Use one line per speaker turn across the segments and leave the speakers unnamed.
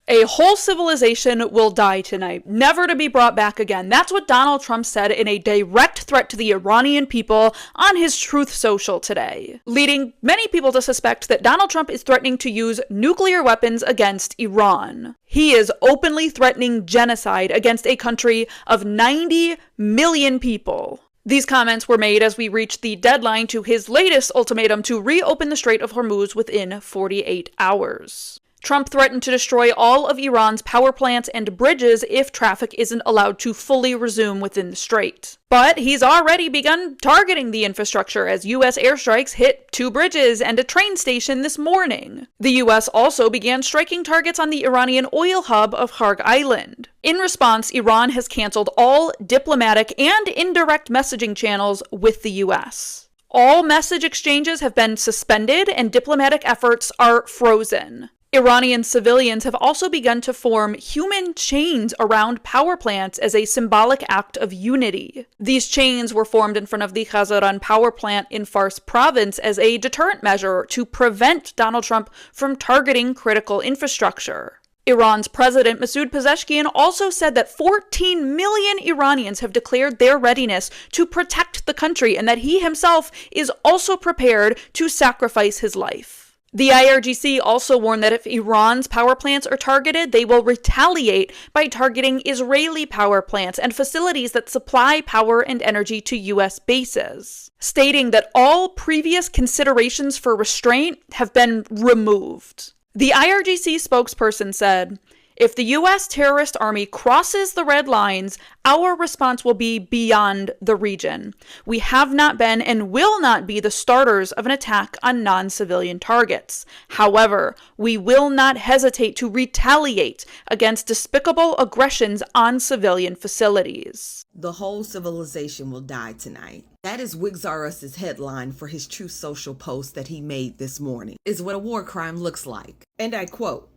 A whole civilization will die tonight, never to be brought back again. That's what Donald Trump said in a direct threat to the Iranian people on his Truth Social today, leading many people to suspect that Donald Trump is threatening to use nuclear weapons against Iran. He is openly threatening genocide against a country of 90 million people. These comments were made as we reached the deadline to his latest ultimatum to reopen the Strait of Hormuz within 48 hours. Trump threatened to destroy all of Iran's power plants and bridges if traffic isn't allowed to fully resume within the strait. But he's already begun targeting the infrastructure as U.S. airstrikes hit 2 bridges and a train station this morning. The U.S. also began striking targets on the Iranian oil hub of Kharg Island. In response, Iran has canceled all diplomatic and indirect messaging channels with the U.S. All message exchanges have been suspended and diplomatic efforts are frozen. Iranian civilians have also begun to form human chains around power plants as a symbolic act of unity. These chains were formed in front of the Khazaran power plant in Fars province as a deterrent measure to prevent Donald Trump from targeting critical infrastructure. Iran's President Masoud Pezeshkian also said that 14 million Iranians have declared their readiness to protect the country and that he himself is also prepared to sacrifice his life. The IRGC also warned that if Iran's power plants are targeted, they will retaliate by targeting Israeli power plants and facilities that supply power and energy to U.S. bases, stating that all previous considerations for restraint have been removed. The IRGC spokesperson said, "If the U.S. terrorist army crosses the red lines, our response will be beyond the region. We have not been and will not be the starters of an attack on non-civilian targets. However, we will not hesitate to retaliate against despicable aggressions on civilian facilities."
The whole civilization will die tonight. That is Wigzarus's headline for his Truth Social post that he made this morning, is what a war crime looks like. And I quote,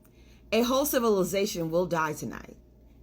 "A whole civilization will die tonight,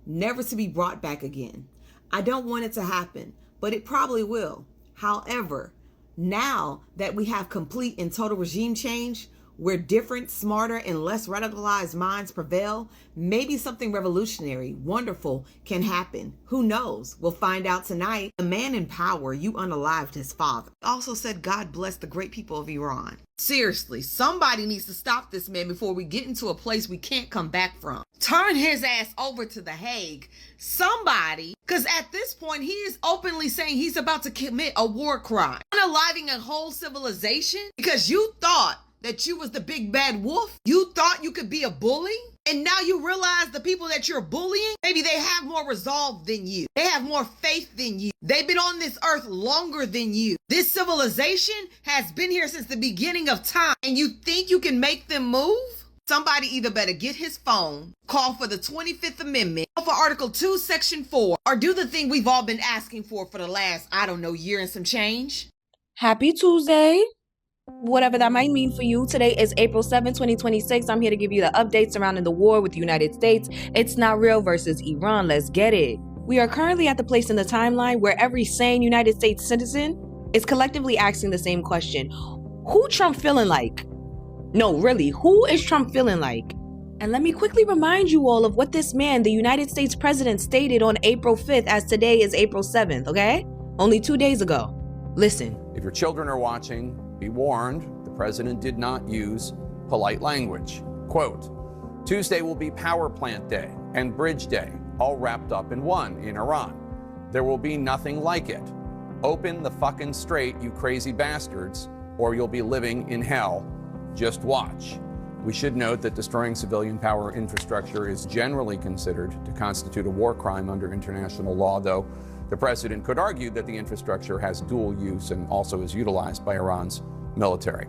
never to be brought back again. I don't want it to happen, but it probably will. However, now that we have complete and total regime change, where different, smarter, and less radicalized minds prevail, maybe something revolutionary, wonderful can happen. Who knows? We'll find out tonight." The man in power, you unalived his father, also said God bless the great people of Iran. Seriously, somebody needs to stop this man before we get into a place we can't come back from. Turn his ass over to The Hague. Somebody, because at this point, he is openly saying he's about to commit a war crime. Unaliving a whole civilization because you thought that you was the big bad wolf. You thought you could be a bully. And now you realize the people that you're bullying, maybe they have more resolve than you. They have more faith than you. They've been on this earth longer than you. This civilization has been here since the beginning of time. And you think you can make them move? Somebody either better get his phone, call for the 25th Amendment, call for Article 2, Section 4, or do the thing we've all been asking for the last, year and some change.
Happy Tuesday. Whatever that might mean for you. Today is April 7, 2026. I'm here to give you the updates surrounding the war with the United States. It's not real versus Iran. Let's get it. We are currently at the place in the timeline where every sane United States citizen is collectively asking the same question. Who Trump feeling like? No, really, who is Trump feeling like? And let me quickly remind you all of what this man, the United States president, stated on April 5th as today is April 7th, okay? Only 2 days ago. Listen.
If your children are watching, be warned, the president did not use polite language. Quote, "Tuesday will be Power Plant Day and Bridge Day, all wrapped up in one in Iran. There will be nothing like it. Open the fucking strait, you crazy bastards, or you'll be living in hell. Just watch." We should note that destroying civilian power infrastructure is generally considered to constitute a war crime under international law, though the president could argue that the infrastructure has dual use and also is utilized by Iran's military.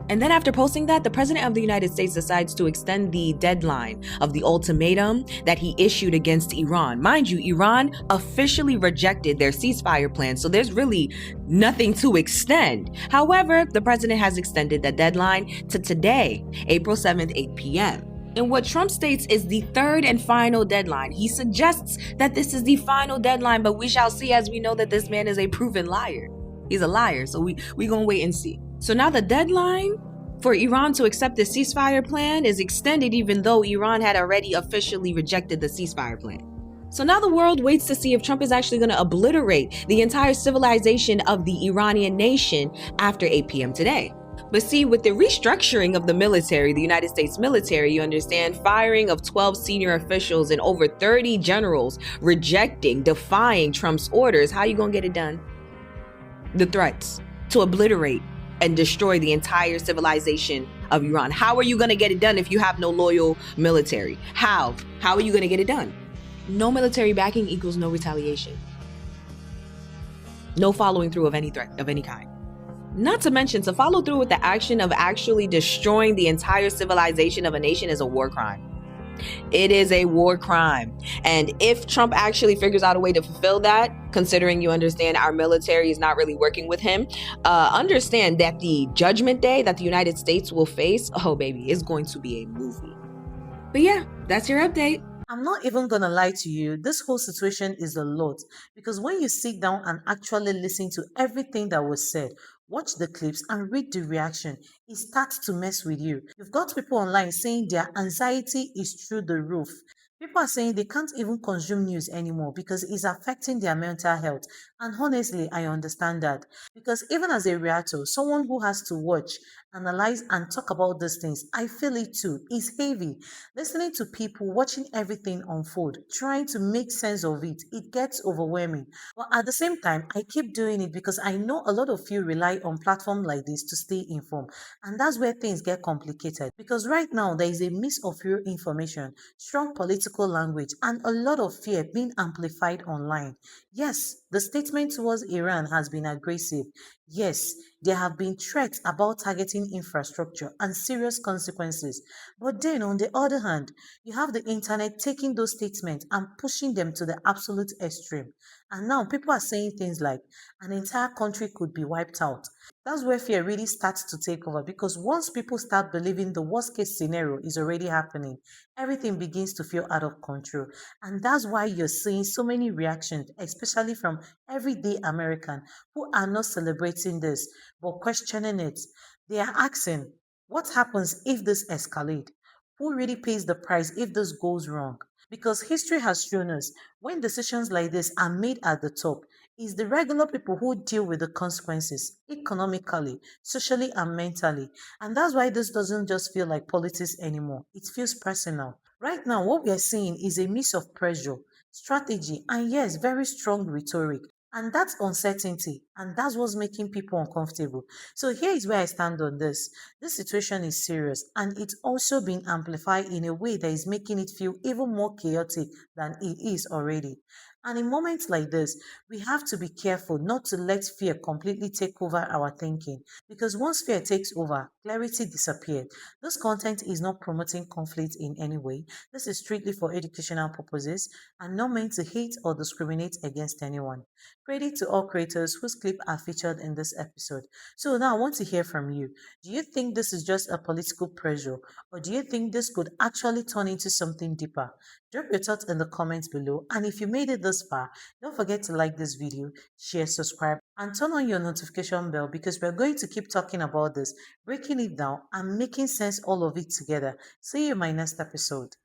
And then after posting that, the president of the United States decides to extend the deadline of the ultimatum that he issued against Iran. Mind you, Iran officially rejected their ceasefire plan, so there's really nothing to extend. However, the president has extended the deadline to today, April 7th, 8 p.m. And what Trump states is the third and final deadline. He suggests that this is the final deadline, but we shall see, as we know that this man is a proven liar. He's a liar, so we gonna wait and see. So now the deadline For Iran to accept the ceasefire plan is extended even though Iran had already officially rejected the ceasefire plan. So now the world waits to see if Trump is actually going to obliterate the entire civilization of the Iranian nation after 8 p.m. today. But see, with the restructuring of the military, the United States military, you understand, firing of 12 senior officials and over 30 generals rejecting, defying Trump's orders, how are you going to get it done? The threats to obliterate and destroy the entire civilization of Iran. How are you going to get it done if you have no loyal military? How are you going to get it done? No military backing equals no retaliation. No following through of any threat of any kind. Not to mention, to follow through with the action of actually destroying the entire civilization of a nation is a war crime. It is a war crime. And if Trump actually figures out a way to fulfill that, considering you understand our military is not really working with him, understand that the judgment day that the United States will face, oh baby, is going to be a movie. But yeah, that's your update.
I'm not even gonna lie to you, this whole situation is a lot because when you sit down and actually listen to everything that was said, watch the clips and read the reaction, it starts to mess with you. You've got people online saying their anxiety is through the roof. People are saying they can't even consume news anymore because it's affecting their mental health. And honestly, I understand that. Because even as a reactor, someone who has to watch, analyze, and talk about these things, I feel it too. It's heavy. Listening to people, watching everything unfold, trying to make sense of it, it gets overwhelming. But at the same time, I keep doing it because I know a lot of you rely on platforms like this to stay informed. And that's where things get complicated. Because right now, there is a mix of real information, strong political language, and a lot of fear being amplified online. Yes, the statement towards Iran has been aggressive. Yes, there have been threats about targeting infrastructure and serious consequences. But then, on the other hand, you have the internet taking those statements and pushing them to the absolute extreme. And now people are saying things like an entire country could be wiped out. That's where fear really starts to take over because once people start believing the worst case scenario is already happening, everything begins to feel out of control. And that's why you're seeing so many reactions, especially from everyday American who are not celebrating this but questioning it. They are asking, what happens if this escalates? Who really pays the price if this goes wrong? Because history has shown us when decisions like this are made at the top, it's the regular people who deal with the consequences economically, socially, and mentally. And that's why this doesn't just feel like politics anymore, it feels personal. Right now, what we are seeing is a mix of pressure, strategy, and yes, very strong rhetoric. And that's uncertainty, and that's what's making people uncomfortable. So here is where I stand on this. This situation is serious, and it's also been amplified in a way that is making it feel even more chaotic than it is already. And in moments like this, we have to be careful not to let fear completely take over our thinking. Because once fear takes over, clarity disappears. This content is not promoting conflict in any way. This is strictly for educational purposes and not meant to hate or discriminate against anyone. Credit to all creators whose clips are featured in this episode. So now I want to hear from you. Do you think this is just a political pressure, or do you think this could actually turn into something deeper? Drop your thoughts in the comments below. And if you made it this far, don't forget to like this video, share, subscribe, and turn on your notification bell because we're going to keep talking about this, breaking it down, and making sense all of it together. See you in my next episode.